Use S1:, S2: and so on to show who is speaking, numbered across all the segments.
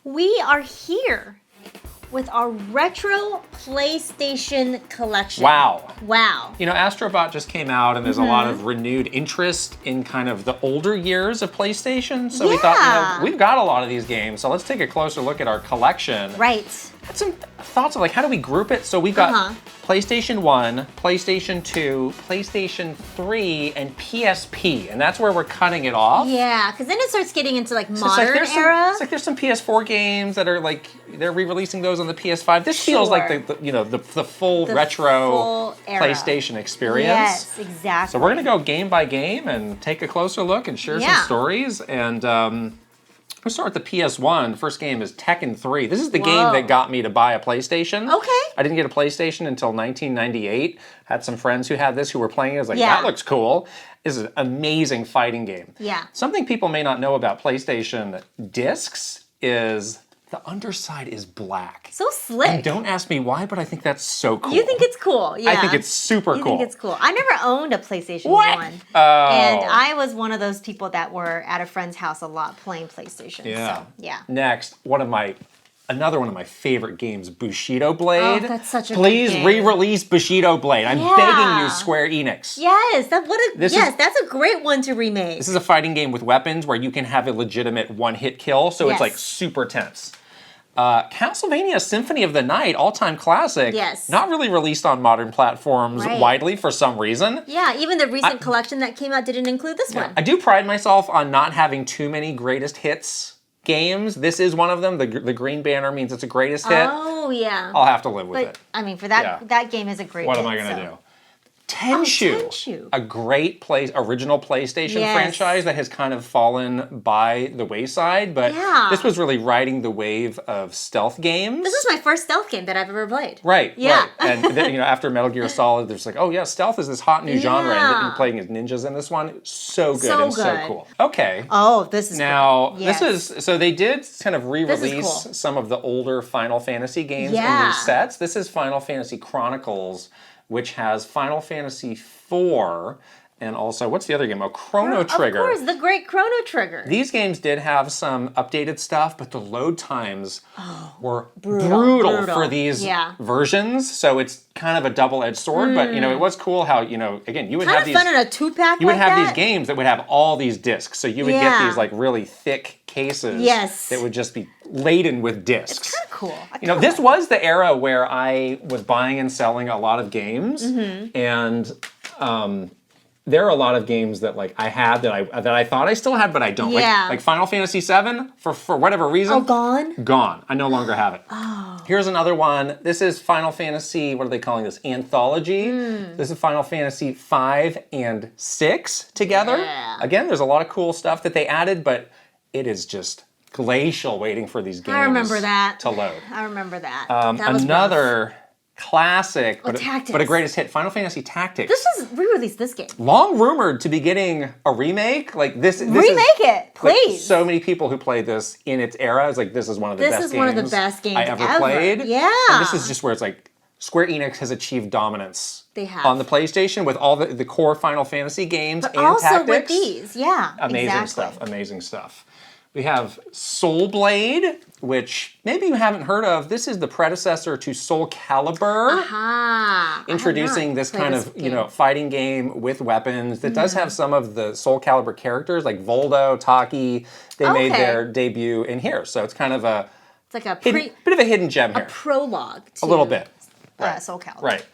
S1: We are here with our retro PlayStation collection.
S2: Wow.
S1: Wow.
S2: You know, Astro Bot just came out and there's a lot of renewed interest in kind of the older years of PlayStation. So we thought, you know, we've got a lot of these games, so let's take a closer look at our collection.
S1: Right.
S2: Had some thoughts of like, how do we group it? So we've got PlayStation 1, PlayStation 2, PlayStation 3, and PSP, and that's where we're cutting it off.
S1: Yeah, because then it starts getting into like
S2: So
S1: modern era.
S2: It's like there's some PS4 games that are like, they're re-releasing those on the PS5. This feels like the full retro PlayStation experience.
S1: Yes, exactly.
S2: So we're gonna go game by game and take a closer look and share some stories. And we'll start with the PS1. The first game is Tekken 3. This is the game that got me to buy a PlayStation.
S1: Okay.
S2: I didn't get a PlayStation until 1998. Had some friends who had this who were playing it. I was like, that looks cool. This is an amazing fighting game.
S1: Yeah.
S2: Something people may not know about PlayStation discs is the underside is black.
S1: So slick.
S2: And don't ask me why, but I think that's so cool.
S1: You think it's cool? Yeah.
S2: I think it's super cool.
S1: You think it's cool? I never owned a PlayStation 1.
S2: Oh.
S1: And I was one of those people that were at a friend's house a lot playing PlayStation.
S2: Yeah.
S1: So, yeah.
S2: Next, another one of my favorite games, Bushido Blade.
S1: Oh, that's such a
S2: Please
S1: good game.
S2: re-release Bushido Blade. I'm begging you, Square Enix.
S1: Yes, that's a great one to remake.
S2: This is a fighting game with weapons where you can have a legitimate one-hit kill, so it's like super tense. Castlevania Symphony of the Night, all-time classic.
S1: Yes.
S2: Not really released on modern platforms widely for some reason.
S1: Yeah, even the recent collection that came out didn't include this one.
S2: I do pride myself on not having too many greatest hits games. This is one of them. The green banner means it's a greatest hit.
S1: Oh, yeah.
S2: I'll have to live with it.
S1: I mean, for that game is a great
S2: What
S1: hit,
S2: am I going to do? Tenchu, a great original PlayStation franchise that has kind of fallen by the wayside, but this was really riding the wave of stealth games.
S1: This is my first stealth game that I've ever played.
S2: Right, right. And then, after Metal Gear Solid, there's like, oh yeah, stealth is this hot new genre, and you're playing as ninjas in this one. So good and so cool. Okay.
S1: Oh, this is
S2: now so they did kind of re-release some of the older Final Fantasy games in these sets. This is Final Fantasy Chronicles, which has Final Fantasy IV, and also, what's the other game? Oh, Chrono Trigger.
S1: Of course, the great Chrono Trigger.
S2: These games did have some updated stuff, but the load times were brutal for these versions, so it's kind of a double-edged sword, but, it was cool how, again, you would have these...
S1: Kind of fun in a two-pack
S2: You would have these games that would have all these discs, so you would get these, like, really thick cases that would just be laden with discs.
S1: It's kind of cool.
S2: This was the era where I was buying and selling a lot of games, and there are a lot of games that I had that I thought I still had, but I don't. Like Final Fantasy VII, for whatever reason.
S1: Oh, gone?
S2: Gone. I no longer have it. Oh. Here's another one. This is Final Fantasy, what are they calling this? Anthology. This is Final Fantasy 5 and 6 together.
S1: Yeah.
S2: Again, there's a lot of cool stuff that they added, but it is just glacial waiting for these games to load.
S1: I remember that.
S2: That was another classic, but a greatest hit, Final Fantasy Tactics.
S1: This is re-released this game.
S2: Long rumored to be getting a remake. This
S1: remake it, please.
S2: So many people who played this in its era. It's like, this is one of the best games I ever played.
S1: Yeah.
S2: And this is just where it's like, Square Enix has achieved dominance.
S1: They have.
S2: On the PlayStation with all the core Final Fantasy games and
S1: also
S2: tactics.
S1: With these,
S2: Amazing stuff, amazing stuff. We have Soul Blade, which maybe you haven't heard of. This is the predecessor to Soul Calibur. Introducing this kind of, fighting game with weapons that does have some of the Soul Calibur characters, like Voldo, Taki. They made their debut in here. So it's kind of
S1: it's like a
S2: bit of a hidden gem here.
S1: A prologue to
S2: a little bit.
S1: Soul Calibur.
S2: Right.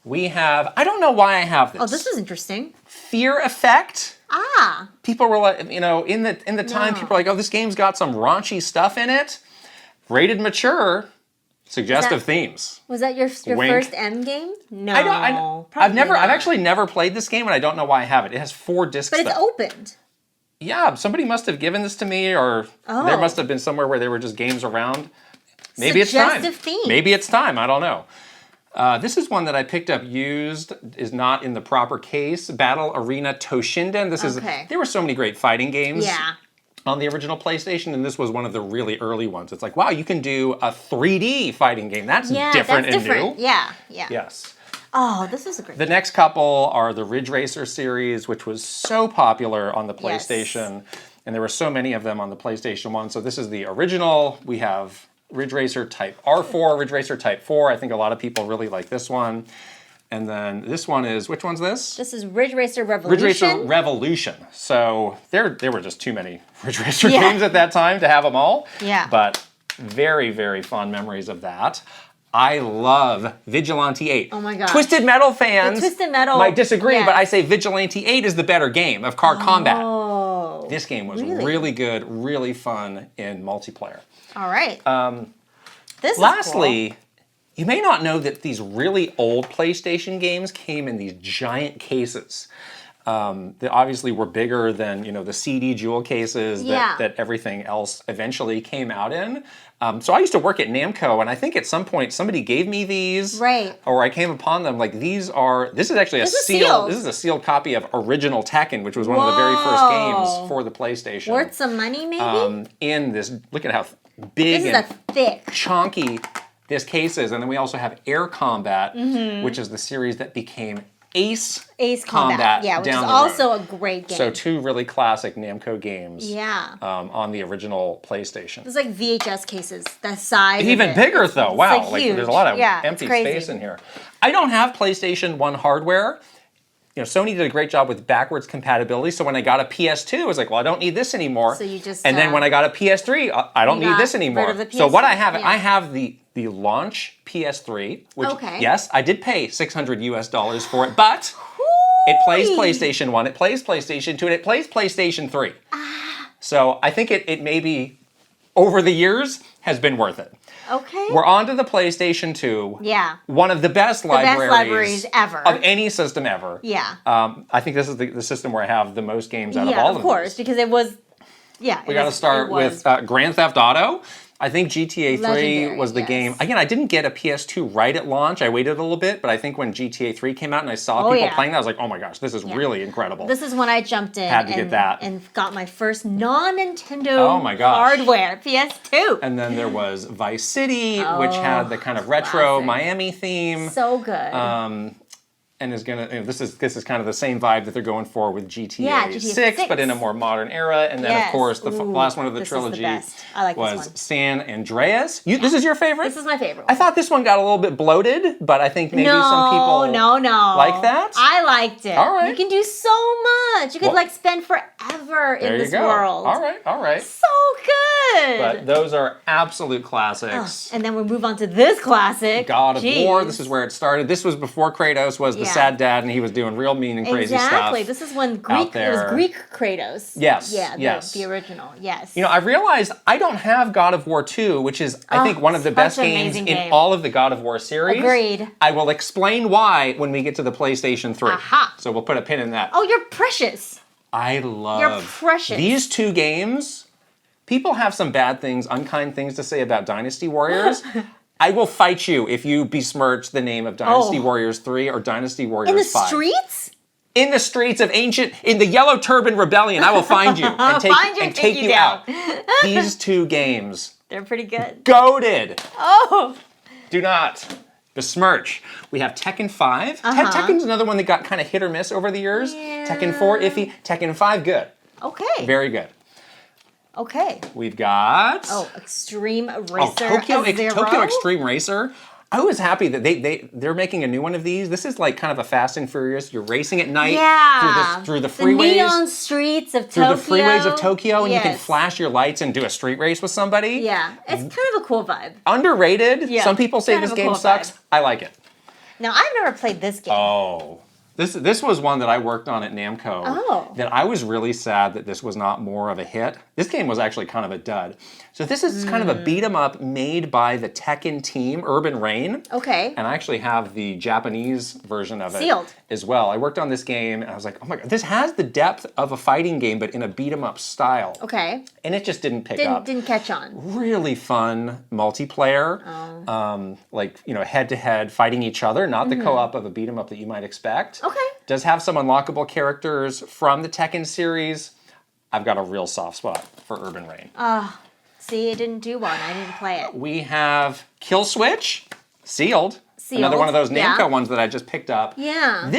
S2: We have, I don't know why I have this.
S1: Oh, this is interesting.
S2: Fear Effect. People were like, in the time, people were like, oh, this game's got some raunchy stuff in it. Rated mature, suggestive themes.
S1: Was that your first M game? No.
S2: I've actually never played this game, and I don't know why I have it. It has 4 discs.
S1: But it's opened.
S2: Yeah, somebody must have given this to me, or there must have been somewhere where there were just games around. Maybe it's time. Maybe it's time. I don't know. This is one that I picked up used, is not in the proper case. Battle Arena Toshinden. This is there were so many great fighting games on the original PlayStation, and this was one of the really early ones. It's like, wow, you can do a 3D fighting game. That's different and new.
S1: Yeah.
S2: Yes.
S1: Oh, this is a great
S2: The next couple are the Ridge Racer series, which was so popular on the PlayStation. And there were so many of them on the PlayStation 1. So this is the original. We have Ridge Racer Type R4, Ridge Racer Type 4. I think a lot of people really like this one. And then this one is, which one's this?
S1: This is Ridge Racer Revolution.
S2: Ridge Racer Revolution. So there were just too many Ridge Racer games at that time to have them all.
S1: Yeah.
S2: But very, very fond memories of that. I love Vigilante 8.
S1: Oh my gosh.
S2: Twisted Metal fans might disagree, but I say Vigilante 8 is the better game of car combat.
S1: Oh.
S2: This game was really good, really fun in multiplayer.
S1: All right. This
S2: Lastly,
S1: is cool.
S2: You may not know that these really old PlayStation games came in these giant cases. That obviously were bigger than the CD jewel cases that everything else eventually came out in. So I used to work at Namco, and I think at some point somebody gave me these, or I came upon them. Like this is actually a sealed. This is a sealed copy of Original Tekken, which was one of the very first games for the PlayStation.
S1: Worth some money, maybe.
S2: In this, look at how big and
S1: thick,
S2: chunky this case is, and then we also have Air Combat, which is the series that became Ace Combat,
S1: which is also a great game.
S2: So two really classic Namco games
S1: Yeah.
S2: On the original PlayStation.
S1: It's like VHS cases, the size.
S2: Even bigger though, wow.
S1: It's like huge.
S2: There's a lot of empty space in here. I don't have PlayStation 1 hardware. Sony did a great job with backwards compatibility, so when I got a PS2, I was like, well, I don't need this anymore.
S1: So you just...
S2: And then when I got a PS3, I don't need this anymore.
S1: Rid of the PS3,
S2: so what I have the launch PS3, which, yes, I did pay $600 for it, but it plays PlayStation 1, it plays PlayStation 2, and it plays PlayStation 3. So I think it maybe, over the years, has been worth it.
S1: Okay.
S2: We're on to the PlayStation 2.
S1: Yeah.
S2: One of the best libraries
S1: ever.
S2: Of any system ever.
S1: Yeah.
S2: I think this is the system where I have the most games out of all of them.
S1: Yeah, of course, because it was... Yeah.
S2: We got to start with Grand Theft Auto. I think GTA 3 was the game. Again, I didn't get a PS2 right at launch. I waited a little bit, but I think when GTA 3 came out and I saw people playing that, I was like, oh my gosh, this is really incredible.
S1: This is when I jumped in and got my first non-Nintendo hardware, PS2.
S2: And then there was Vice City, which had the kind of retro Miami theme.
S1: So good.
S2: And is gonna. This is kind of the same vibe that they're going for with GTA 6, but in a more modern era. And then of course the last one of the trilogy was San Andreas. This is your favorite?
S1: This is my favorite one.
S2: I thought this one got a little bit bloated, but I think maybe some people like that.
S1: I liked it.
S2: All right.
S1: You can do so much. You could spend forever in this world.
S2: All right.
S1: So good.
S2: But those are absolute classics.
S1: And then we move on to this classic,
S2: God of War. This is where it started. This was before Kratos was the sad dad, and he was doing real mean and crazy stuff.
S1: Exactly. This is when it was Greek Kratos.
S2: Yes.
S1: Yeah. The original. Yes.
S2: I realized I don't have God of War 2, which is I think one of the best games in all of the God of War series.
S1: Agreed.
S2: I will explain why when we get to the PlayStation 3.
S1: Aha.
S2: So we'll put a pin in that.
S1: Oh, you're precious.
S2: You're
S1: precious.
S2: These two games. People have some bad things, unkind things to say about Dynasty Warriors. I will fight you if you besmirch the name of Dynasty Warriors 3 or Dynasty Warriors 5.
S1: In the streets?
S2: In the streets of in the Yellow Turban Rebellion, I will find you and take you out. These two games.
S1: They're pretty good.
S2: Goated.
S1: Oh.
S2: Do not besmirch. We have Tekken 5. Tekken's another one that got kind of hit or miss over the years.
S1: Yeah.
S2: Tekken 4, iffy. Tekken 5, good.
S1: Okay.
S2: Very good.
S1: Okay.
S2: We've got...
S1: Extreme Racer.
S2: Tokyo Extreme Racer. I was happy that they're making a new one of these. This is like kind of a Fast and Furious. You're racing at night through the freeways.
S1: The neon streets of Tokyo.
S2: Through the freeways of Tokyo, and you can flash your lights and do a street race with somebody.
S1: Yeah, it's kind of a cool vibe.
S2: Underrated. Yeah, some people say this game sucks. Vibe. I like it.
S1: Now, I've never played this game.
S2: Oh. This was one that I worked on at Namco that I was really sad that this was not more of a hit. This game was actually kind of a dud. So this is kind of a beat 'em up made by the Tekken team, Urban Reign.
S1: Okay.
S2: And I actually have the Japanese version of it
S1: Sealed.
S2: As well. I worked on this game and I was like, oh my God, this has the depth of a fighting game, but in a beat 'em up style.
S1: Okay.
S2: And it just didn't pick up.
S1: Didn't catch on.
S2: Really fun multiplayer. Head to head fighting each other, not the co-op of a beat 'em up that you might expect.
S1: Okay.
S2: Does have some unlockable characters from the Tekken series. I've got a real soft spot for Urban Reign.
S1: See, it didn't do one. I didn't play it.
S2: We have Kill Switch, sealed. Another one of those Namco ones that I just picked up.
S1: Yeah.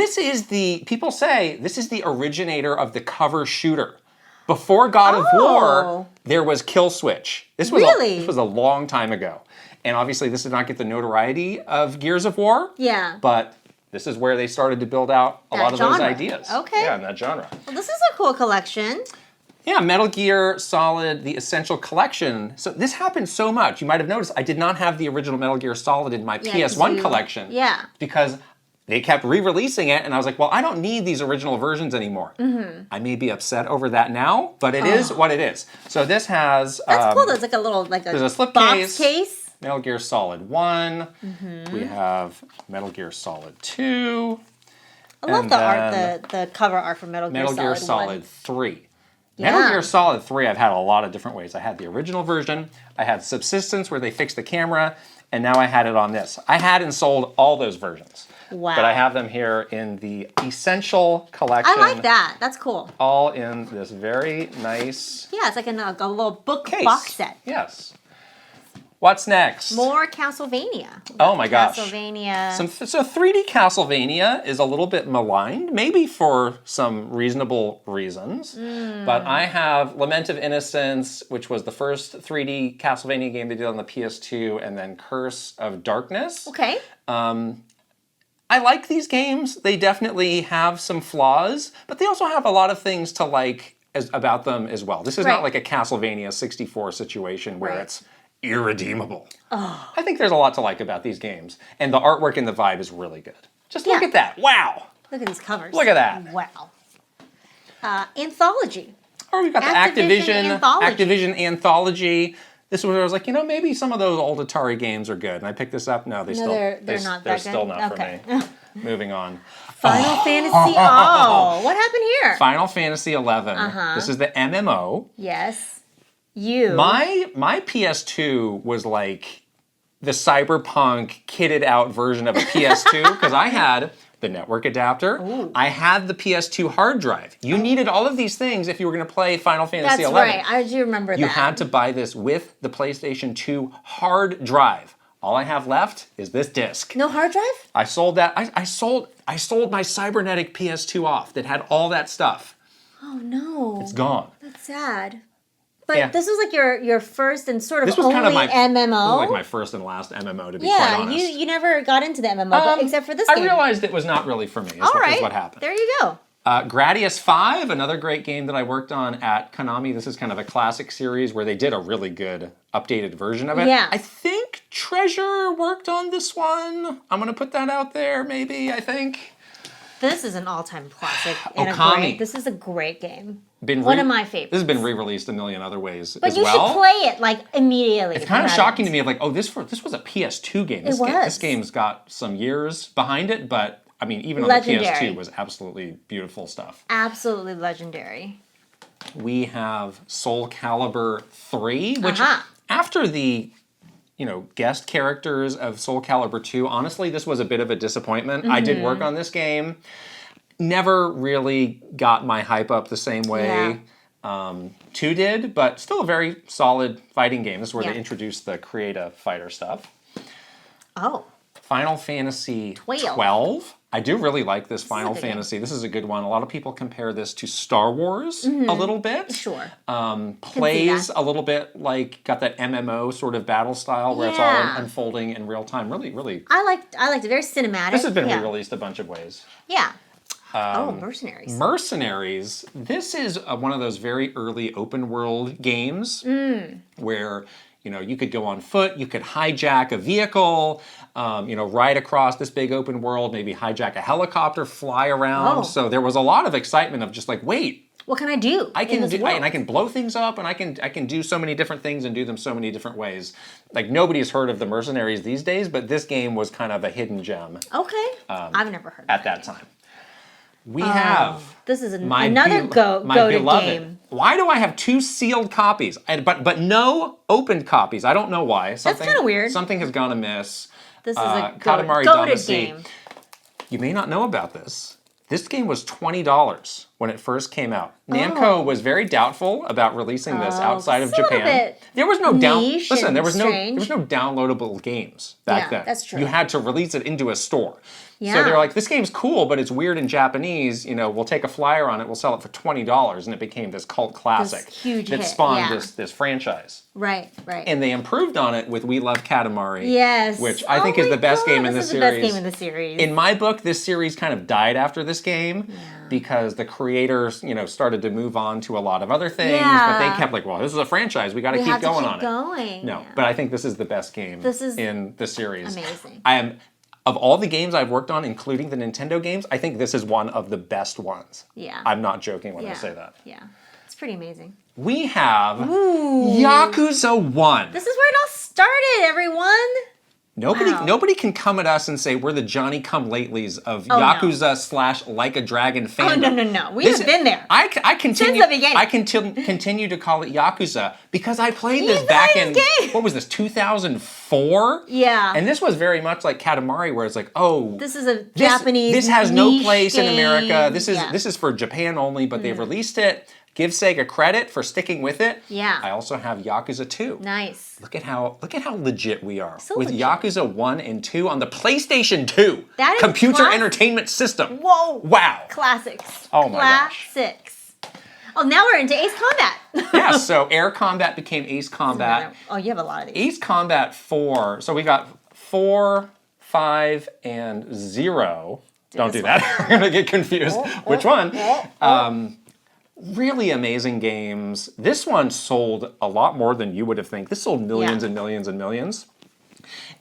S2: People say, this is the originator of the cover shooter. Before God of War, there was Kill Switch. This was this was a long time ago. And obviously, this did not get the notoriety of Gears of War.
S1: Yeah.
S2: But this is where they started to build out a lot of those ideas.
S1: Okay.
S2: Yeah, in that genre.
S1: Well, this is a cool collection.
S2: Yeah, Metal Gear Solid, the Essential Collection. So this happened so much. You might have noticed I did not have the original Metal Gear Solid in my PS1 collection.
S1: Yeah.
S2: Because they kept re-releasing it, and I was like, well, I don't need these original versions anymore. I may be upset over that now, but it is what it is. So this has...
S1: That's cool. There's like a little
S2: there's a slip
S1: box case.
S2: Metal Gear Solid 1. We have Metal Gear Solid 2.
S1: I love the art, the cover art for Metal Gear Solid
S2: 3.
S1: Yeah.
S2: Metal Gear Solid 3 I've had a lot of different ways. I had the original version, I had Subsistence where they fixed the camera, and now I had it on this. I had and sold all those versions.
S1: Wow.
S2: But I have them here in the Essential Collection.
S1: I like that. That's cool.
S2: All in this very nice...
S1: Yeah, it's like a little book
S2: case.
S1: box set.
S2: Yes. What's next?
S1: More Castlevania.
S2: Oh my gosh.
S1: Castlevania.
S2: So 3D Castlevania is a little bit maligned, maybe for some reasonable reasons. But I have Lament of Innocence, which was the first 3D Castlevania game they did on the PS2, and then Curse of Darkness.
S1: Okay.
S2: I like these games. They definitely have some flaws, but they also have a lot of things to like about them as well. This is not like a Castlevania 64 situation where it's irredeemable. I think there's a lot to like about these games, and the artwork and the vibe is really good. Just look at that. Wow.
S1: Look at these covers.
S2: Look at that.
S1: Wow. Anthology.
S2: Oh, we've got the Activision Anthology. This was where I was like, maybe some of those old Atari games are good. And I picked this up. No, they're still not for me. Moving on.
S1: Final Fantasy. Oh, what happened here?
S2: Final Fantasy 11. This is the MMO.
S1: Yes.
S2: My PS2 was like the cyberpunk kitted out version of a PS2 because I had the network adapter. I had the PS2 hard drive. You needed all of these things if you were going to play Final Fantasy 11.
S1: That's right. I do remember that.
S2: You had to buy this with the PlayStation 2 hard drive. All I have left is this disc.
S1: No hard drive?
S2: I sold that. I sold my cybernetic PS2 off that had all that stuff.
S1: Oh no.
S2: It's gone.
S1: That's sad. But this was like your first and sort of
S2: this was
S1: only
S2: kind of my,
S1: MMO.
S2: This was like my first and last MMO, to be quite honest.
S1: Yeah, you never got into the MMO, but except for this game.
S2: I realized it was not really for me, is what happened.
S1: There you go.
S2: Gradius 5, another great game that I worked on at Konami. This is kind of a classic series where they did a really good updated version of it.
S1: Yeah.
S2: I think Treasure worked on this one. I'm going to put that out there, maybe, I think.
S1: This is an all-time classic.
S2: Okami.
S1: This is a great game. One of my favorites.
S2: This has been re-released a million other ways
S1: but
S2: as well.
S1: But you should play it like immediately.
S2: It's kind of shocking to me. Like, this was a PS2 game. This game's got some years behind it, but I mean, even on the PS2 was absolutely beautiful stuff.
S1: Absolutely legendary.
S2: We have Soul Calibur 3, which after the guest characters of Soul Calibur 2, honestly, this was a bit of a disappointment. I did work on this game. Never really got my hype up the same way 2 did, but still a very solid fighting game. This is where they introduced the creative fighter stuff.
S1: Oh.
S2: Final Fantasy 12. I do really like this Final Fantasy. This is a good one. A lot of people compare this to Star Wars a little bit.
S1: Sure.
S2: Plays a little bit like, got that MMO sort of battle style where it's all unfolding in real time. Really, really.
S1: I liked it. Very cinematic.
S2: This has been re-released a bunch of ways.
S1: Yeah. Mercenaries.
S2: Mercenaries. This is one of those very early open world games where you could go on foot, you could hijack a vehicle, ride across this big open world, maybe hijack a helicopter, fly around. So there was a lot of excitement of just like, wait,
S1: what can I do?
S2: I can blow things up, and I can do so many different things and do them so many different ways. Like, nobody's heard of the Mercenaries these days, but this game was kind of a hidden gem.
S1: Okay, I've never heard of
S2: at that time. We have
S1: this is another goated game.
S2: Why do I have 2 sealed copies, but no opened copies? I don't know why.
S1: That's kind of weird.
S2: Something has gone amiss.
S1: This is a
S2: Katamari
S1: goated
S2: Damacy.
S1: game.
S2: You may not know about this. This game was $20 when it first came out. Namco was very doubtful about releasing this outside of Japan. There was no
S1: niche
S2: there was no
S1: strange.
S2: downloadable games back then.
S1: That's true.
S2: You had to release it into a store.
S1: Yeah.
S2: So they're like, this game's cool, but it's weird in Japanese. You know, we'll take a flyer on it, we'll sell it for $20, and it became this cult classic
S1: huge
S2: that
S1: hit.
S2: spawned this franchise.
S1: Right.
S2: And they improved on it with We Love Katamari.
S1: Yes.
S2: Which I think is the best game in this series.
S1: This is the best game in the series.
S2: In my book, this series kind of died after this game because the creators, you know, started to move on to a lot of other things. But they kept like, well, this is a franchise. We got to keep going on it. No, but I think this is the best game in the series.
S1: Amazing.
S2: Of all the games I've worked on, including the Nintendo games, I think this is one of the best ones.
S1: Yeah.
S2: I'm not joking when I say that.
S1: Yeah. It's pretty amazing.
S2: We have Yakuza 1.
S1: This is where it all started, everyone.
S2: Nobody can come at us and say we're the Johnny-come-latelys of Yakuza / Like a Dragon fandom.
S1: Oh, no. We have been there.
S2: I continue,
S1: Since the beginning.
S2: I continue to call it Yakuza because I played this back in, what was this, 2004?
S1: Yeah.
S2: And this was very much like Katamari, where it's like, oh,
S1: this is a Japanese
S2: This has no place
S1: game.
S2: in America. This is for Japan only, but they've released it. Give Sega credit for sticking with it.
S1: Yeah.
S2: I also have Yakuza 2.
S1: Nice.
S2: Look at how legit we are.
S1: So
S2: with
S1: legit.
S2: Yakuza 1 and 2 on the PlayStation 2.
S1: That is
S2: computer entertainment system.
S1: Whoa.
S2: Wow.
S1: Classics.
S2: Oh my gosh.
S1: Classics. Oh, now we're into Ace Combat.
S2: Yeah, so Air Combat became Ace Combat.
S1: Oh, you have a lot of these.
S2: Ace Combat 4. So we got 4, 5, and 0. Don't do that. We're going to get confused. Which one? Really amazing games. This one sold a lot more than you would have think. This sold millions and millions and millions.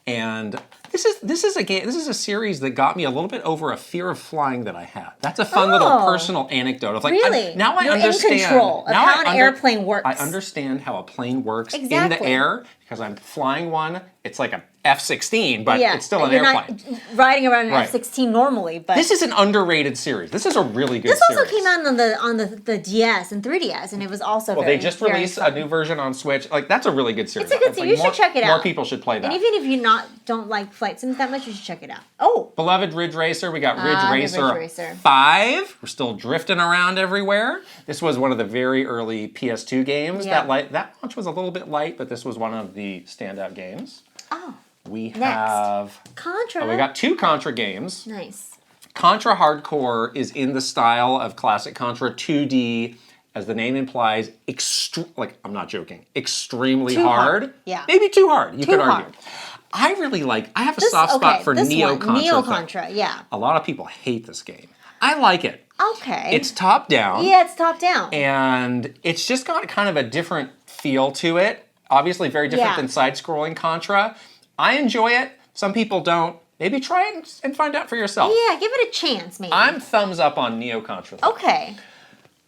S2: And this is a game. This is a series that got me a little bit over a fear of flying that I had. That's a fun little personal anecdote of like.
S1: Really?
S2: Now I understand.
S1: In control of how an airplane works.
S2: I understand how a plane works in the air because I'm flying one. It's like a F-16, but it's still an airplane.
S1: You're not riding around an F-16 normally, but
S2: this is an underrated series. This is a really good series.
S1: This also came out on the DS and 3DS, and it was also
S2: they just released a new version on Switch. Like that's a really good series.
S1: It's a good series. You should check it out.
S2: More people should play that.
S1: And even if you don't like flight sims that much, you should check it out. Oh,
S2: beloved Ridge Racer. We got Ridge Racer 5. We're still drifting around everywhere. This was one of the very early PS2 games. That launch was a little bit light, but this was one of the standout games.
S1: Oh.
S2: We have
S1: Contra.
S2: Oh, we got 2 Contra games.
S1: Nice.
S2: Contra Hardcore is in the style of classic Contra 2D, as the name implies. I'm not joking. Extremely hard.
S1: Yeah.
S2: Maybe too hard. You could argue. I really like. I have a soft spot for Neo Contra.
S1: Neo Contra. Yeah.
S2: A lot of people hate this game. I like it.
S1: Okay.
S2: It's top down.
S1: Yeah, it's top down.
S2: And it's just got kind of a different feel to it. Obviously, very different than side-scrolling Contra. I enjoy it. Some people don't. Maybe try it and find out for yourself.
S1: Yeah, give it a chance, maybe.
S2: I'm thumbs up on Neo Contra.
S1: Okay.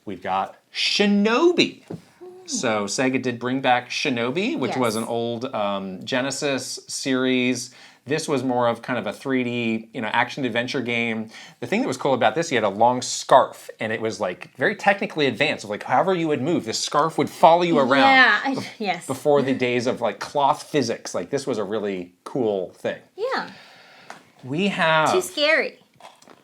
S2: We've got Shinobi. So Sega did bring back Shinobi, which was an old Genesis series. This was more of kind of a 3D, action-adventure game. The thing that was cool about this, you had a long scarf, and it was like very technically advanced. Like however you would move, this scarf would follow you around.
S1: Yeah,
S2: before the days of like cloth physics. Like this was a really cool thing.
S1: Yeah.
S2: We have
S1: Too scary.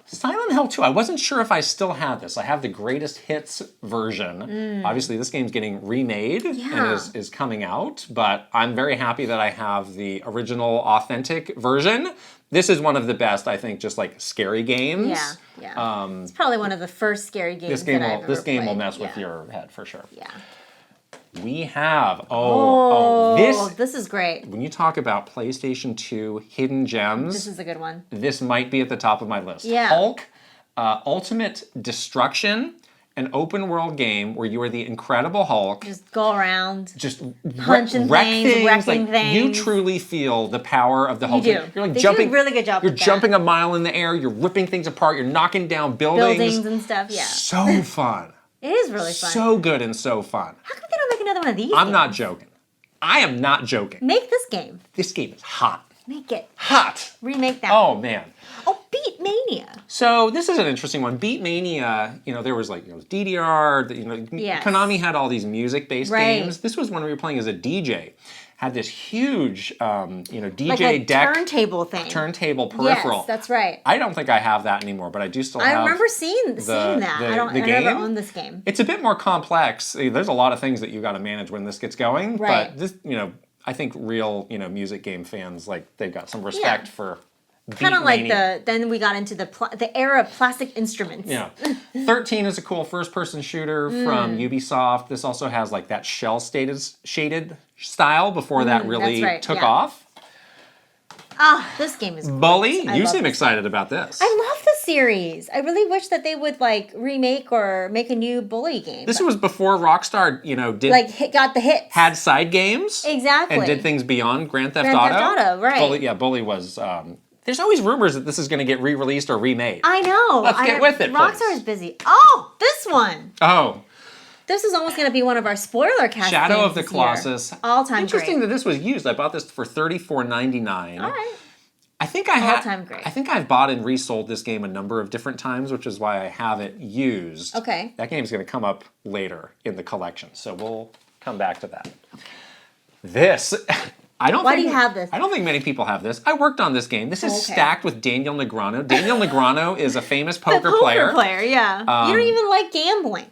S2: Silent Hill 2. I wasn't sure if I still had this. I have the greatest hits version. Obviously, this game's getting remade and is coming out, but I'm very happy that I have the original, authentic version. This is one of the best, I think, just like scary games.
S1: Yeah. It's probably one of the first scary games
S2: This game will mess with your head for sure.
S1: Yeah.
S2: We have,
S1: this is great.
S2: When you talk about PlayStation 2 hidden gems.
S1: This is a good one.
S2: This might be at the top of my list.
S1: Yeah.
S2: Hulk, Ultimate Destruction, an open world game where you are the Incredible Hulk.
S1: Just go around.
S2: Just
S1: punching things, wrecking things.
S2: You truly feel the power of the Hulk.
S1: You do.
S2: You're like
S1: they
S2: jumping.
S1: do a really good job.
S2: You're jumping a mile in the air. You're ripping things apart. You're knocking down buildings
S1: and stuff. Yeah.
S2: So fun.
S1: It is really fun.
S2: So good and so fun.
S1: How come they don't make another one of these?
S2: I'm not joking. I am not joking.
S1: Make this game.
S2: This game is hot.
S1: Make it.
S2: Hot.
S1: Remake that.
S2: Oh, man.
S1: Oh, Beat Mania.
S2: So this is an interesting one. Beat Mania, there was like DDR, Konami had all these music-based games. This was one where you were playing as a DJ. Had this huge, DJ
S1: like a
S2: deck.
S1: turntable thing.
S2: Turntable peripheral.
S1: Yes, that's right.
S2: I don't think I have that anymore, but I do still have.
S1: I remember seeing that. I never owned this game.
S2: It's a bit more complex. There's a lot of things that you got to manage when this gets going.
S1: Right.
S2: But this, I think real, music game fans, like they've got some respect for
S1: Kind of like then we got into the era of plastic instruments.
S2: Yeah. 13 is a cool first-person shooter from Ubisoft. This also has like that shaded style before that really took off.
S1: This game is great.
S2: Bully, you seem excited about this.
S1: I love the series. I really wish that they would like remake or make a new Bully game.
S2: This was before Rockstar,
S1: got the hits.
S2: Had side games.
S1: Exactly.
S2: And did things beyond Grand Theft Auto.
S1: Right.
S2: Bully was... there's always rumors that this is going to get re-released or remade.
S1: I know.
S2: Let's get with it,
S1: Rockstar is busy. Oh, this one.
S2: Oh.
S1: This is almost going to be one of our spoiler cast
S2: Shadow
S1: games
S2: of the Colossus.
S1: All-time
S2: Interesting
S1: great.
S2: that this was used. I bought this for $34.99.
S1: All right.
S2: I think
S1: great.
S2: I think I've bought and resold this game a number of different times, which is why I have it used.
S1: Okay.
S2: That game's going to come up later in the collection, so we'll come back to that. This... Why do you have this? I don't think many people have this. I worked on this game. This is stacked with Daniel Negreanu. Daniel Negreanu is a famous poker player.
S1: Yeah. You don't even like gambling.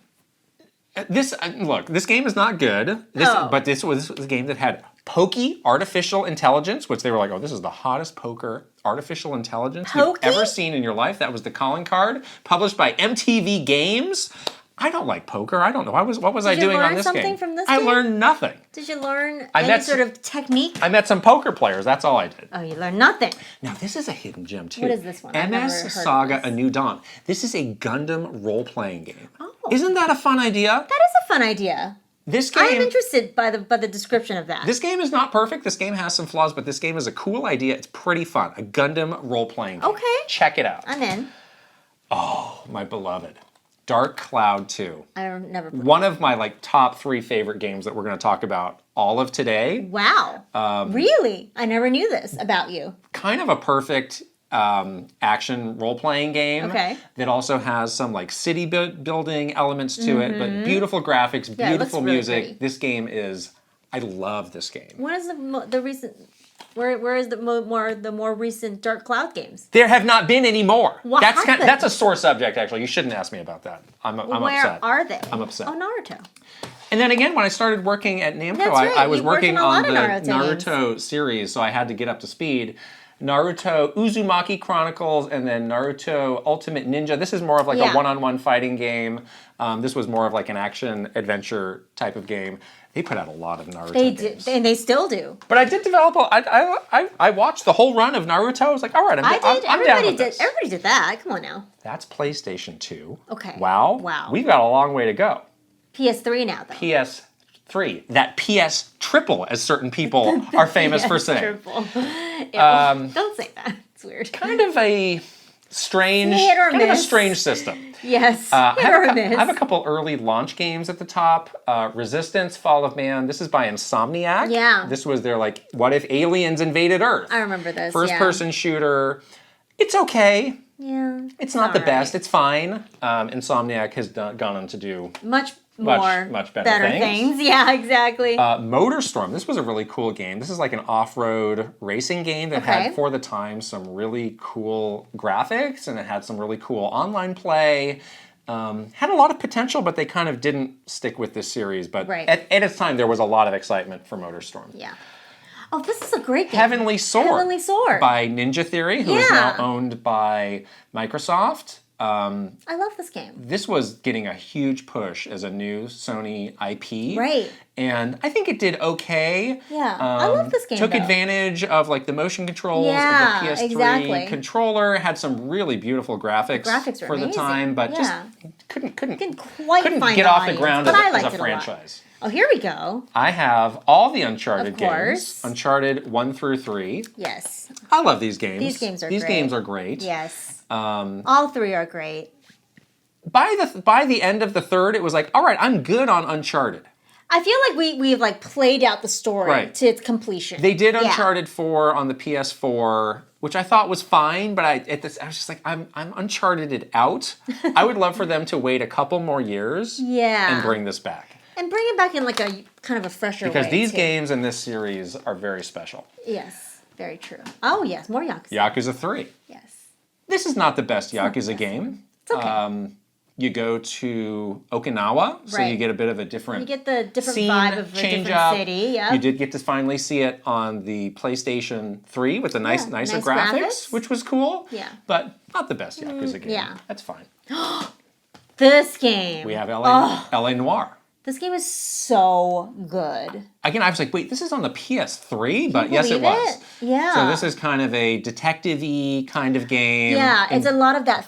S2: This game is not good. But this was a game that had pokey artificial intelligence, which they were like, oh, this is the hottest poker artificial intelligence you've ever seen in your life. That was the calling card, published by MTV Games. I don't like poker. I don't know. What was I doing on this game?
S1: Did you learn something from this
S2: game?
S1: game?
S2: I learned nothing.
S1: Did you learn any sort of technique?
S2: I met some poker players. That's all I did.
S1: Oh, you learned nothing.
S2: Now, this is a hidden gem, too.
S1: What is this one?
S2: MS Saga A New Dawn. This is a Gundam role-playing game.
S1: Oh.
S2: Isn't that a fun idea?
S1: That is a fun idea.
S2: This game...
S1: I'm interested by the description of that.
S2: This game is not perfect. This game has some flaws, but this game is a cool idea. It's pretty fun. A Gundam role-playing game.
S1: Okay.
S2: Check it out.
S1: I'm in.
S2: Oh, my beloved. Dark Cloud 2.
S1: I've never played
S2: one of my top 3 favorite games that we're going to talk about all of today.
S1: Wow. Really? I never knew this about you.
S2: Kind of a perfect action role-playing game that also has some city building elements to it, but beautiful graphics, beautiful music. Really this game is... I love this game.
S1: What is the recent... Where is the more recent Dark Cloud games?
S2: There have not been any more.
S1: What happened?
S2: That's a sore subject, actually. You shouldn't ask me about that. I'm upset.
S1: Where are they?
S2: I'm upset.
S1: Oh, Naruto.
S2: And then again, when I started working at Namco, I was working on the Naruto series, so I had to get up to speed. Naruto Uzumaki Chronicles, and then Naruto Ultimate Ninja. This is more of a one-on-one fighting game. This was more of an action-adventure type of game. They put out a lot of Naruto games.
S1: And they still do.
S2: But I did develop, I watched the whole run of Naruto. I was like, all right, I'm down with this.
S1: Everybody did that. Come on now.
S2: That's PlayStation 2.
S1: Okay.
S2: Wow. We've got a long way to go.
S1: PS3 now, though.
S2: PS3. That PS triple, as certain people are famous for saying.
S1: Triple. Don't say that. It's weird.
S2: Kind of a strange, strange system.
S1: Yes.
S2: I have a couple early launch games at the top. Resistance, Fall of Man. This is by Insomniac.
S1: Yeah.
S2: This was their what if aliens invaded Earth?
S1: I remember this.
S2: First-person shooter. It's okay.
S1: Yeah.
S2: It's not the best. It's fine. Insomniac has gone on to do
S1: much
S2: better things.
S1: Yeah, exactly.
S2: Motorstorm. This was a really cool game. This is an off-road racing game that had, for the time, some really cool graphics, and it had some really cool online play. Had a lot of potential, but they kind of didn't stick with this series. But at its time, there was a lot of excitement for Motorstorm.
S1: Yeah. Oh, this is a great game.
S2: Heavenly Sword.
S1: Heavenly Sword.
S2: By Ninja Theory, who is now owned by Microsoft.
S1: I love this game.
S2: This was getting a huge push as a new Sony IP.
S1: Right.
S2: And I think it did okay.
S1: Yeah. I love this game,
S2: Took advantage of the motion controls of the PS3 controller. Had some really beautiful graphics for the time, but just couldn't get off the ground as a franchise.
S1: Oh, here we go.
S2: I have all the Uncharted games. Uncharted 1 through 3.
S1: Yes.
S2: I love these games.
S1: These games are great. Yes. All 3 are great.
S2: By the end of the third, it was all right, I'm good on Uncharted.
S1: I feel like we've played out the story to its completion.
S2: They did Uncharted 4 on the PS4, which I thought was fine, but I was just I'm Uncharted out. I would love for them to wait a couple more years and bring this back.
S1: And bring it back in a kind of a fresher way.
S2: Because these games in this series are very special.
S1: Yes, very true. Oh, yes, more Yakuza.
S2: Yakuza 3.
S1: Yes.
S2: This is not the best Yakuza game.
S1: It's okay.
S2: you go to Okinawa, so you get a bit of a different
S1: You get the different
S2: scene,
S1: vibe of a
S2: change
S1: different
S2: up.
S1: city. Yeah.
S2: You did get to finally see it on the PlayStation 3 with the nicer graphics, which was cool.
S1: Yeah.
S2: But not the best Yakuza game.
S1: Yeah.
S2: That's fine.
S1: This game.
S2: We have LA Noire.
S1: This game is so good.
S2: Again, I was like, wait, this is on the PS3? But yes, it was.
S1: Yeah.
S2: So this is kind of a detective-y kind of game.
S1: Yeah, it's a lot of that.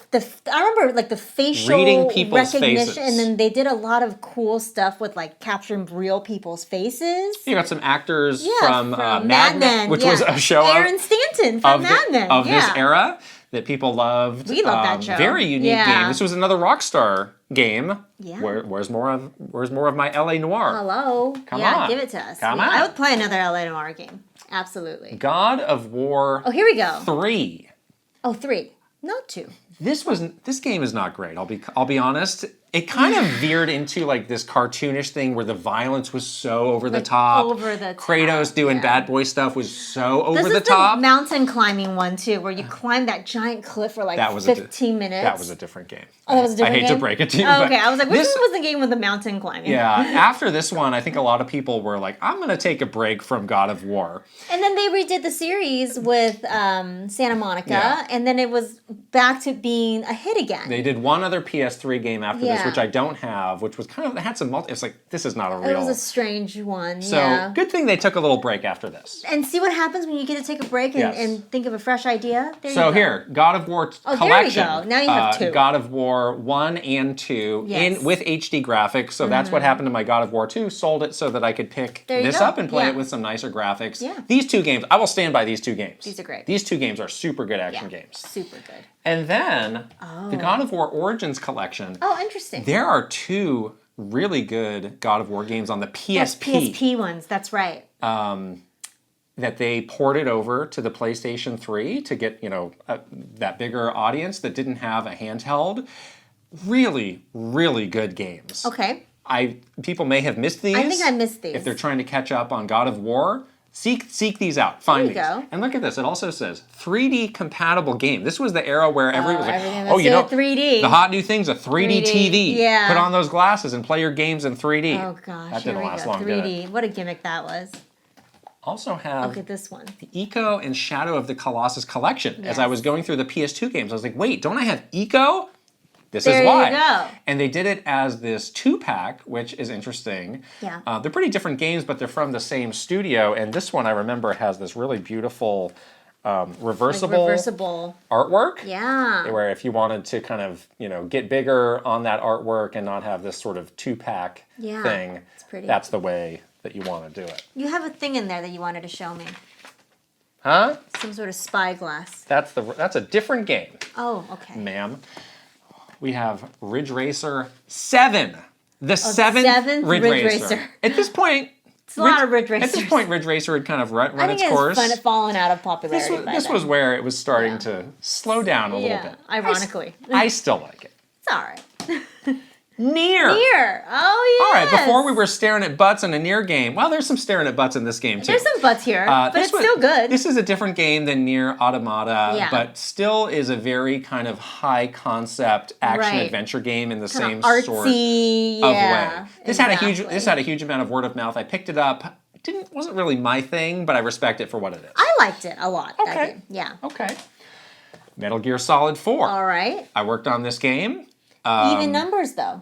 S1: I remember like the facial
S2: reading people's
S1: recognition,
S2: faces.
S1: and then they did a lot of cool stuff with like capturing real people's faces.
S2: You got some actors from Mad Men, which was a show
S1: Aaron Stanton from Mad Men.
S2: Of this era that people loved.
S1: We love that show.
S2: Very unique game. This was another Rockstar game.
S1: Yeah.
S2: Where's more of my LA Noire?
S1: Hello.
S2: Come on.
S1: Give it to us.
S2: Come on.
S1: I would play another LA Noire game. Absolutely.
S2: God of War.
S1: Oh, here we go.
S2: 3.
S1: Oh, 3. Not 2.
S2: This game is not great. I'll be honest. It kind of veered into like this cartoonish thing where the violence was so over the top. Kratos doing bad boy stuff was so over the top.
S1: This is the mountain climbing one too, where you climb that giant cliff for like 15 minutes.
S2: That was a different game.
S1: Oh, that was a different game?
S2: I hate to break it to you.
S1: Oh, okay, I was like, which one was the game with the mountain climbing?
S2: Yeah, after this one, I think a lot of people were like, I'm going to take a break from God of War.
S1: And then they redid the series with Santa Monica, and then it was back to being a hit again.
S2: They did one other PS3 game after this, which I don't have, which was kind of, it had some it's like, this is not a real...
S1: It was a strange one,
S2: So, good thing they took a little break after this.
S1: And see what happens when you get to take a break and think of a fresh idea? There you go.
S2: Here, God of War Collection.
S1: There you go. Now you have 2.
S2: God of War 1 and 2 with HD graphics. So that's what happened to my God of War 2. Sold it so that I could pick this up and play it with some nicer graphics. Yeah. These 2 games, I will stand by these 2 games.
S1: These are great.
S2: These 2 games are super good action games.
S1: Super good.
S2: And then the God of War Origins Collection.
S1: Oh, interesting.
S2: There are 2 really good God of War games on the PSP.
S1: PSP ones, that's right.
S2: That they ported over to the PlayStation 3 to get, that bigger audience that didn't have a handheld. Really, really good games.
S1: Okay.
S2: People may have missed these.
S1: I think I missed these.
S2: If they're trying to catch up on God of War, seek these out. Find these.
S1: Go.
S2: And look at this. It also says 3D compatible game. This was the era where everyone was like,
S1: 3D.
S2: The hot new thing's a 3D TV.
S1: Yeah.
S2: Put on those glasses and play your games in 3D.
S1: Oh gosh.
S2: That didn't last long.
S1: 3D. What a gimmick that was.
S2: Also have
S1: look at this one.
S2: The Eco and Shadow of the Colossus collection. Yes. As I was going through the PS2 games, I was like, wait, don't I have Eco? This is why.
S1: There you go.
S2: And they did it as this 2-pack, which is interesting.
S1: Yeah.
S2: They're pretty different games, but they're from the same studio. And this one, I remember, has this really beautiful reversible artwork.
S1: Yeah.
S2: Where if you wanted to kind of, get bigger on that artwork and not have this sort of 2-pack thing,
S1: it's pretty.
S2: That's the way that you want to do it.
S1: You have a thing in there that you wanted to show me.
S2: Huh?
S1: Some sort of spyglass.
S2: That's a different game.
S1: Oh, okay.
S2: Ma'am. We have Ridge Racer 7. The seventh Ridge Racer. At this point...
S1: It's a lot of Ridge Racers.
S2: At this point, Ridge Racer had kind of run its course.
S1: I think it's fallen out of popularity
S2: This was where it was starting to slow down a little bit.
S1: Ironically.
S2: I still like it.
S1: It's all right.
S2: Nier.
S1: Oh, yeah.
S2: All right, before we were staring at butts in a Nier game. Well, there's some staring at butts in this game, too.
S1: There's some butts here, but it's still good.
S2: This is a different game than Nier Automata, but still is a very kind of high-concept action-adventure game in the same sort of way. This had a huge amount of word of mouth. I picked it up. Wasn't really my thing, but I respect it for what it is.
S1: I liked it a lot, that game. Yeah.
S2: Okay. Metal Gear Solid 4.
S1: All right.
S2: I worked on this game.
S1: Even numbers, though.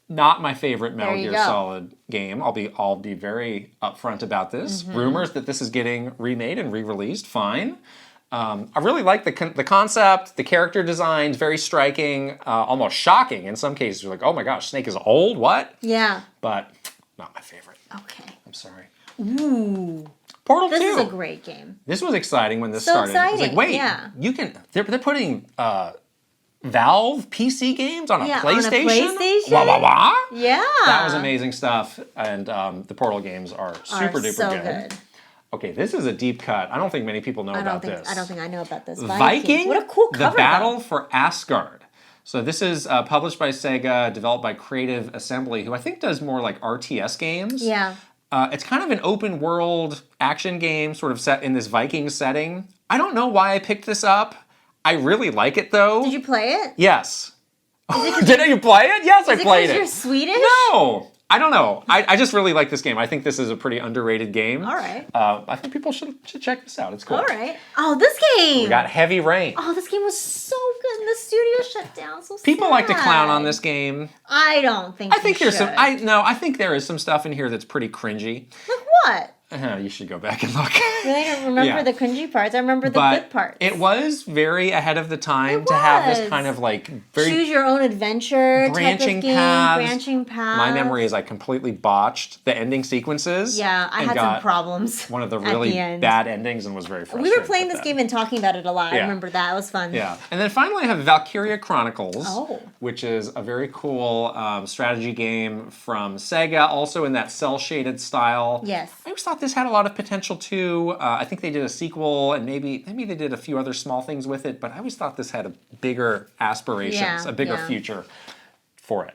S2: Not my favorite Metal Gear Solid game. I'll be very upfront about this. Rumors that this is getting remade and re-released. Fine. I really like the concept. The character design's very striking, almost shocking in some cases. You're like, oh my gosh, Snake is old. What?
S1: Yeah.
S2: But not my favorite.
S1: Okay.
S2: I'm sorry.
S1: Ooh.
S2: Portal 2.
S1: This is a great game.
S2: This was exciting when this started.
S1: Exciting.
S2: It's like, wait, you can. They're putting. Valve PC games on a PlayStation?
S1: On a PlayStation?
S2: Wah, wah, wah?
S1: Yeah.
S2: That was amazing stuff. And the Portal games are super duper good. Okay, this is a deep cut. I don't think many people know about this.
S1: I don't think I know about this.
S2: Viking,
S1: what a cool cover.
S2: The Battle for Asgard. So this is published by Sega, developed by Creative Assembly, who I think does more like RTS games.
S1: Yeah.
S2: It's kind of an open world action game, sort of set in this Viking setting. I don't know why I picked this up. I really like it, though.
S1: Did you play it?
S2: Yes. Didn't you play it? Yes, I played it.
S1: You're Swedish?
S2: No. I don't know. I just really like this game. I think this is a pretty underrated game.
S1: All right.
S2: I think people should check this out. It's cool.
S1: All right. Oh, this game.
S2: We got Heavy Rain.
S1: Oh, this game was so good. And the studio shut down. So
S2: people
S1: sad.
S2: like to clown on this game.
S1: I don't think.
S2: I think there's some. I think there is some stuff in here that's pretty cringy.
S1: Like what?
S2: You should go back and look.
S1: Really? I don't remember the cringy parts. I remember the good parts.
S2: It was very ahead of the time to have this kind of like very
S1: choose your own adventure
S2: branching
S1: type of game,
S2: paths.
S1: branching paths.
S2: My memory is I completely botched the ending sequences.
S1: Yeah, I had some problems.
S2: One of the really bad endings and was very frustrated.
S1: We were playing this game and talking about it a lot. I remember that. It was fun.
S2: Yeah. And then finally I have Valkyria Chronicles, which is a very cool strategy game from Sega, also in that cel-shaded style.
S1: Yes.
S2: I always thought this had a lot of potential too. I think they did a sequel and maybe they did a few other small things with it, but I always thought this had a bigger aspirations, a bigger future for it.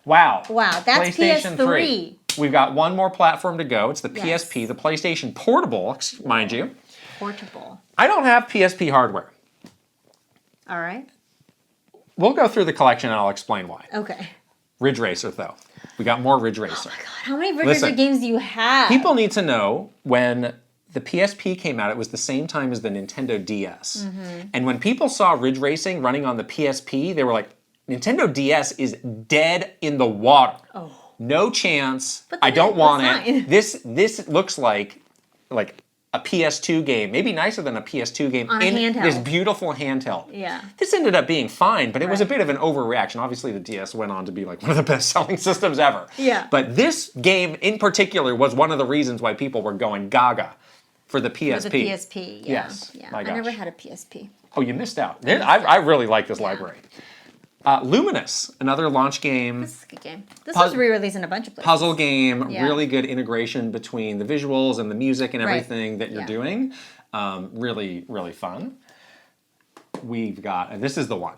S2: Wow.
S1: Wow, that's
S2: PlayStation
S1: PS3.
S2: 3. We've got one more platform to go. It's the PSP, the PlayStation Portable, mind you.
S1: Portable.
S2: I don't have PSP hardware.
S1: All right.
S2: We'll go through the collection and I'll explain why.
S1: Okay.
S2: Ridge Racer, though. We got more Ridge Racer.
S1: Oh my god, how many Ridge Racer games do you have?
S2: People need to know when the PSP came out, it was the same time as the Nintendo DS. Mm-hmm. And when people saw Ridge Racing running on the PSP, they were like, Nintendo DS is dead in the water. Oh. No chance. I don't want it. This looks like a PS2 game, maybe nicer than a PS2 game
S1: on a handheld.
S2: This beautiful handheld.
S1: Yeah.
S2: This ended up being fine, but it was a bit of an overreaction. Obviously, the DS went on to be like one of the best-selling systems ever.
S1: Yeah.
S2: But this game in particular was one of the reasons why people were going gaga for the PSP.
S1: For the PSP, yeah.
S2: Yes.
S1: Yeah.
S2: My gosh.
S1: I never had a PSP.
S2: Oh, you missed out. I really like this library. Luminous, another launch game.
S1: This is a good game. This was re-released in a bunch of places.
S2: Puzzle game, really good integration between the visuals and the music and everything that you're doing. Really, really fun. We've got, and this is the one.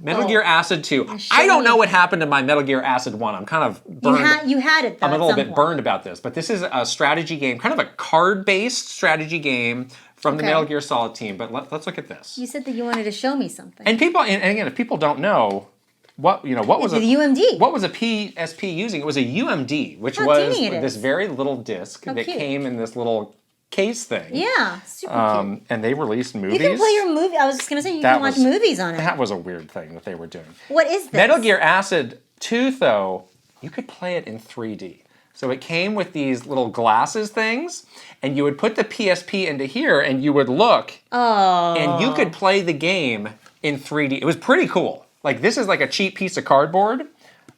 S2: Metal Gear Acid 2. I don't know what happened to my Metal Gear Acid 1. I'm kind of burned.
S1: You had it, though,
S2: I'm a little bit burned about this, but this is a strategy game, kind of a card-based strategy game from the Metal Gear Solid team. But let's look at this.
S1: You said that you wanted to show me something.
S2: And people, and again, if people don't know, what was
S1: the UMD?
S2: What was a PSP using? It was a UMD, which was this very little disc that came in this little case thing.
S1: Yeah, super cute.
S2: And they released movies.
S1: You can play your movie. I was just gonna say you can watch movies on it.
S2: That was a weird thing that they were doing.
S1: What is this?
S2: Metal Gear Acid 2, though, you could play it in 3D. So it came with these little glasses things, and you would put the PSP into here, and you would look, and you could play the game in 3D. It was pretty cool. Like, this is like a cheap piece of cardboard,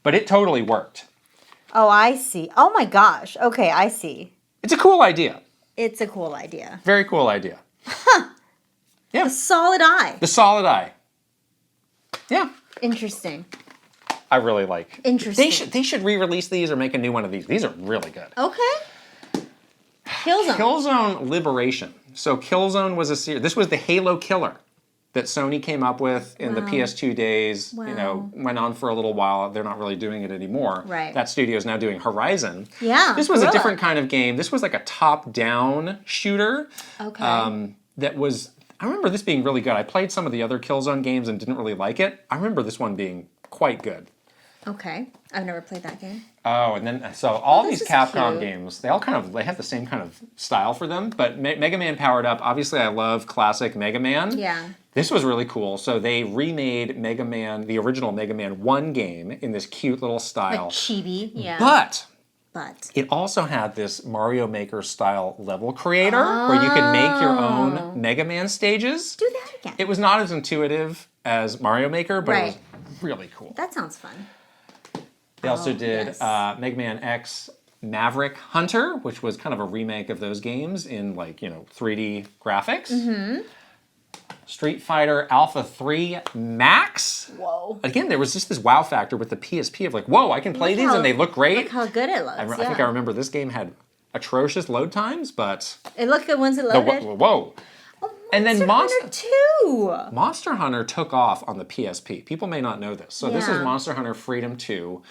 S2: but it totally worked.
S1: Oh, I see. Oh my gosh. Okay, I see.
S2: It's a cool idea.
S1: It's a cool idea.
S2: Very cool idea. Huh. Yeah.
S1: The solid eye.
S2: The solid eye. Yeah.
S1: Interesting.
S2: I really like.
S1: Interesting.
S2: They should re-release these or make a new one of these. These are really good.
S1: Okay. Killzone.
S2: Killzone Liberation. So Killzone was a series. This was the Halo killer that Sony came up with in the PS2 days.
S1: Wow.
S2: You know, went on for a little while. They're not really doing it anymore.
S1: Right.
S2: That studio is now doing Horizon.
S1: Yeah.
S2: This was a different kind of game. This was like a top-down shooter.
S1: Okay.
S2: That was. I remember this being really good. I played some of the other Killzone games and didn't really like it. I remember this one being quite good.
S1: Okay. I've never played that game.
S2: Oh, and then, so all these Capcom games, they have the same kind of style for them, but Mega Man Powered Up, obviously I love classic Mega Man.
S1: Yeah.
S2: This was really cool. So they remade Mega Man, the original Mega Man 1 game in this cute little style.
S1: Like chibi, yeah.
S2: But
S1: it
S2: also had this Mario Maker style level creator where you could make your own Mega Man stages.
S1: Do that again.
S2: It was not as intuitive as Mario Maker, but it was really cool.
S1: That sounds fun.
S2: They also did Mega Man X Maverick Hunter, which was kind of a remake of those games in 3D graphics. Mm-hmm. Street Fighter Alpha 3 Max.
S1: Whoa.
S2: Again, there was just this wow factor with the PSP of like, whoa, I can play these and they look great.
S1: Look how good it looks.
S2: I think I remember this game had atrocious load times, but...
S1: It looked good once it loaded.
S2: Whoa.
S1: Oh,
S2: and then
S1: Monster Hunter 2!
S2: Monster Hunter took off on the PSP. People may not know this. So this is Monster Hunter Freedom 2.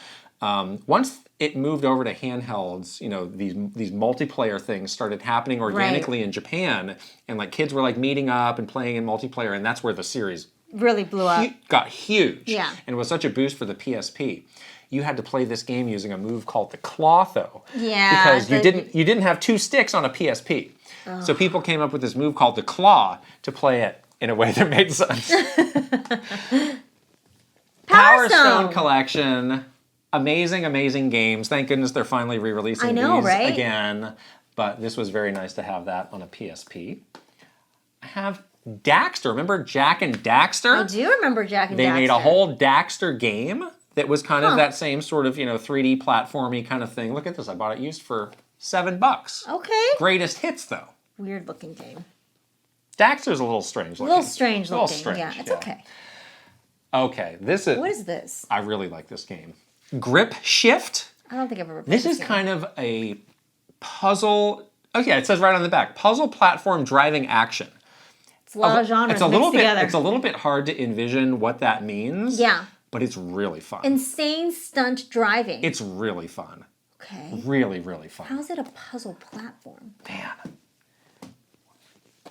S2: Once it moved over to handhelds, these multiplayer things started happening organically in Japan, and kids were meeting up and playing in multiplayer, and that's where the series
S1: really blew up.
S2: Got huge.
S1: Yeah.
S2: And it was such a boost for the PSP. You had to play this game using a move called the claw, though.
S1: Yeah.
S2: Because you didn't have 2 sticks on a PSP. Oh. So people came up with this move called the claw to play it in a way that made sense. Power Stone Collection. Amazing, amazing games. Thank goodness they're finally re-releasing these again. But this was very nice to have that on a PSP. I have Daxter. Remember Jak and Daxter?
S1: I do remember Jak and Daxter.
S2: They made a whole Daxter game that was kind of that same sort of, 3D platformy kind of thing. Look at this. I bought it used for $7.
S1: Okay.
S2: Greatest hits, though.
S1: Weird looking game.
S2: Daxter's a little strange looking.
S1: A little strange looking.
S2: Strange,
S1: yeah, it's okay.
S2: Okay, this is...
S1: What is this?
S2: I really like this game. Grip Shift.
S1: I don't think I've ever played
S2: this is
S1: game.
S2: Kind of a puzzle... Oh yeah, it says right on the back. Puzzle platform driving action.
S1: It's a lot of genres together.
S2: It's a little bit hard to envision what that means.
S1: Yeah.
S2: But it's really fun.
S1: Insane stunt driving.
S2: It's really fun.
S1: Okay.
S2: Really, really fun.
S1: How is it a puzzle platform?
S2: Man.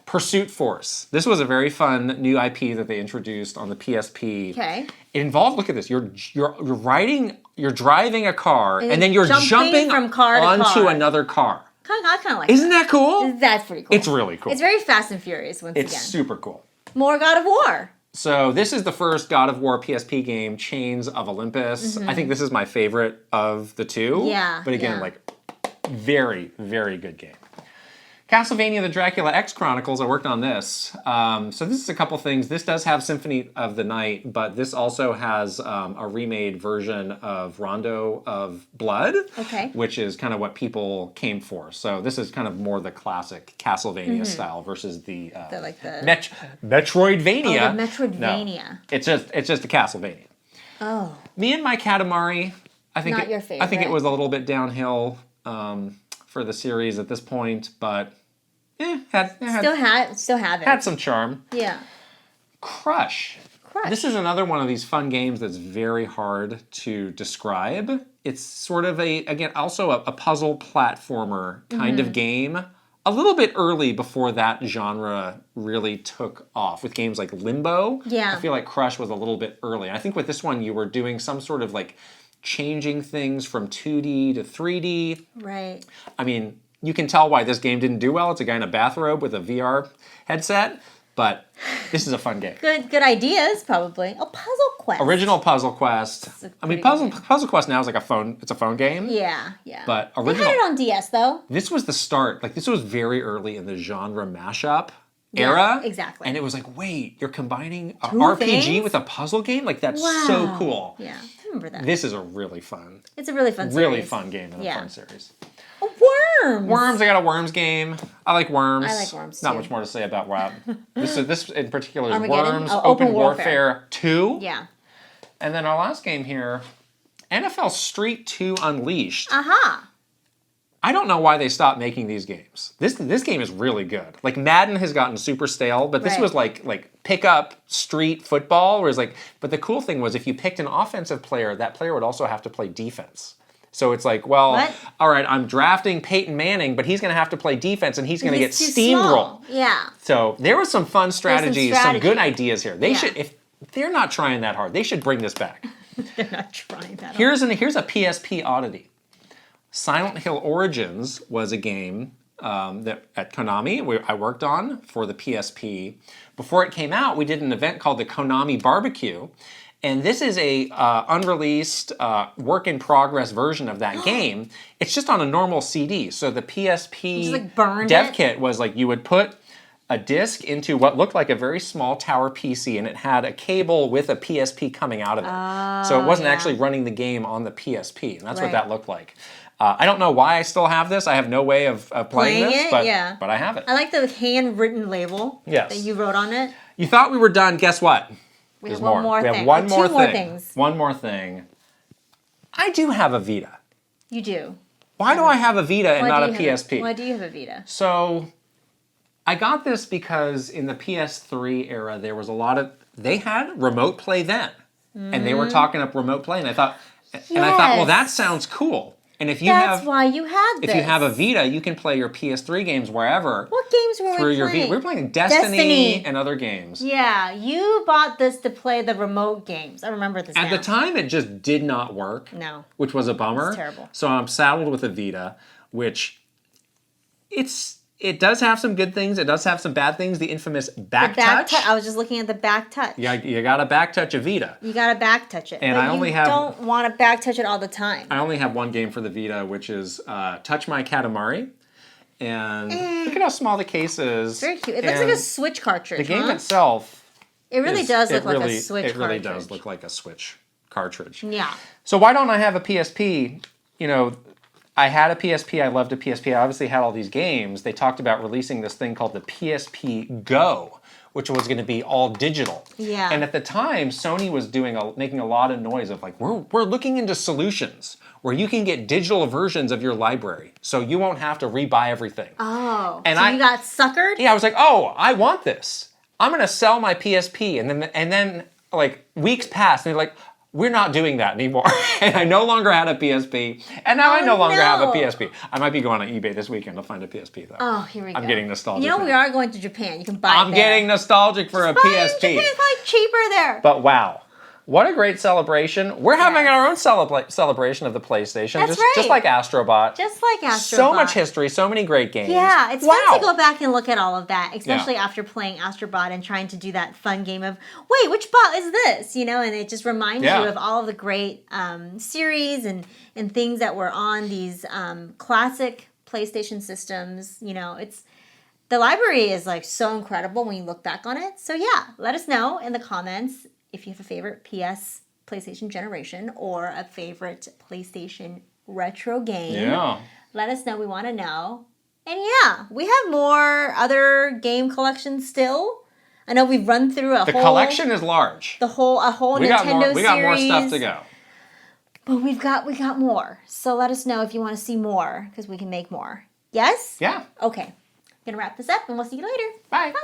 S2: Pursuit Force. This was a very fun new IP that they introduced on the PSP.
S1: Okay.
S2: It involved, look at this, you're driving a car, and then you're jumping
S1: from car to
S2: onto
S1: car.
S2: another car.
S1: I kind of like
S2: Isn't that cool?
S1: That's pretty cool.
S2: It's really cool.
S1: It's very Fast and Furious once again.
S2: It's super cool.
S1: More God of War.
S2: So this is the first God of War PSP game, Chains of Olympus. I think this is my favorite of the two.
S1: Yeah.
S2: But again, very, very good game. Castlevania the Dracula X Chronicles, I worked on this. So this is a couple things. This does have Symphony of the Night, but this also has a remade version of Rondo of Blood, which is kind of what people came for. So this is kind of more the classic Castlevania style versus the Metroidvania.
S1: Oh, the Metroidvania.
S2: No, it's just a Castlevania.
S1: Oh.
S2: Me and my Katamari, I think
S1: Not your favorite.
S2: I think it was a little bit downhill for the series at this point, but
S1: still have it.
S2: Had some charm.
S1: Yeah.
S2: Crush. This is another one of these fun games that's very hard to describe. It's sort of also a puzzle platformer kind of game. A little bit early before that genre really took off with games like Limbo.
S1: Yeah.
S2: I feel like Crush was a little bit early. I think with this one you were doing some sort of changing things from 2D to 3D.
S1: Right.
S2: I mean, you can tell why this game didn't do well. It's a guy in a bathrobe with a VR headset, but this is a fun game.
S1: Good ideas, probably. Oh, Puzzle Quest.
S2: Original Puzzle Quest. I mean, Puzzle Quest now is like it's a phone game.
S1: Yeah.
S2: But original.
S1: They had it on DS, though.
S2: This was the start. This was very early in the genre mashup era.
S1: Exactly.
S2: And it was wait, you're combining an RPG with a puzzle game? That's so cool.
S1: Yeah, I remember that.
S2: This is a really fun.
S1: It's a really fun series.
S2: Really fun game and a fun series.
S1: Worms.
S2: Worms. I got a Worms game. I like Worms.
S1: I like Worms too.
S2: Not much more to say about WoW. this in particular is
S1: Armageddon?
S2: Worms Open Warfare 2.
S1: Yeah.
S2: And then our last game here, NFL Street 2 Unleashed.
S1: Aha.
S2: I don't know why they stopped making these games. This game is really good. Madden has gotten super stale, but this was like pick up street football, whereas but the cool thing was if you picked an offensive player, that player would also have to play defense. So it's all right, I'm drafting Peyton Manning, but he's going to have to play defense, and he's going to get steamrolled.
S1: Yeah.
S2: So there was some fun strategies, some good ideas here. They should, if they're not trying that hard, they should bring this back.
S1: They're not trying that hard.
S2: Here's a PSP oddity. Silent Hill Origins was a game that at Konami I worked on for the PSP. Before it came out, we did an event called the Konami Barbecue. And this is a unreleased, work-in-progress version of that game. It's just on a normal CD. So the PSP dev kit was you would put a disc into what looked like a very small tower PC, and it had a cable with a PSP coming out of it. So it wasn't actually running the game on the PSP, and that's what that looked like. I don't know why I still have this. I have no way of playing this, but I have it.
S1: I like the handwritten label that you wrote on it.
S2: You thought we were done. Guess what?
S1: We have one more thing.
S2: We have one more
S1: Two more things.
S2: One more thing. I do have a Vita.
S1: You do.
S2: Why do I have a Vita and not a PSP?
S1: Why do you have a Vita?
S2: So, I got this because in the PS3 era, there was a lot of... They had remote play then. And they were talking up remote play, and I thought, well, that sounds cool. And if you
S1: That's why you had this.
S2: If you have a Vita, you can play your PS3 games wherever.
S1: What games were we playing?
S2: Your Vita. We were playing Destiny and other games.
S1: Yeah, you bought this to play the remote games. I remember this
S2: At the time, it just did not work.
S1: No.
S2: Which was a bummer.
S1: It's terrible.
S2: So I'm saddled with a Vita, which it does have some good things. It does have some bad things. The infamous back touch.
S1: I was just looking at the back touch.
S2: Yeah, you got to back touch a Vita.
S1: You got to back touch it.
S2: And
S1: but you don't want to back touch it all the time.
S2: I only have one game for the Vita, which is Touch My Katamari. And look at how small the case is.
S1: Very cute. It looks like a Switch cartridge.
S2: The game itself.
S1: It really does look like a Switch cartridge.
S2: It really does look like a Switch cartridge.
S1: Yeah.
S2: So why don't I have a PSP? You know, I had a PSP. I loved a PSP. I obviously had all these games. They talked about releasing this thing called the PSP Go, which was going to be all digital.
S1: Yeah.
S2: And at the time, Sony was making a lot of noise of like, we're looking into solutions where you can get digital versions of your library, so you won't have to rebuy everything.
S1: Oh. And so you got suckered?
S2: Yeah, I was like, oh, I want this. I'm going to sell my PSP, and then like weeks passed, and they're like, we're not doing that anymore. And I no longer had a PSP. And now I no longer have a PSP. I might be going on eBay this weekend to find a PSP, though.
S1: Oh, here we go.
S2: I'm getting nostalgic.
S1: You know, we are going to Japan. You can buy it
S2: I'm getting nostalgic for a PSP.
S1: Japan's probably cheaper there.
S2: But wow. What a great celebration. We're having our own celebration of the PlayStation.
S1: That's right.
S2: Just like Astro Bot.
S1: Just like Astro
S2: So
S1: Bot.
S2: much history, so many great games.
S1: Yeah, it's fun to go back and look at all of that, especially after playing Astro Bot and trying to do that fun game of, wait, which bot is this? You know, and it just reminds you of all of the great series and things that were on these classic PlayStation systems. You know, the library is like so incredible when you look back on it. So yeah, let us know in the comments if you have a favorite PlayStation generation or a favorite PlayStation retro game.
S2: Yeah.
S1: Let us know. We want to know. And yeah, we have more other game collections still. I know we've run through
S2: the collection is large.
S1: A whole Nintendo series.
S2: We got more stuff to go.
S1: But we got more. So let us know if you want to see more, because we can make more. Yes?
S2: Yeah.
S1: Okay. I'm going to wrap this up, and we'll see you later.
S2: Bye.
S1: Bye.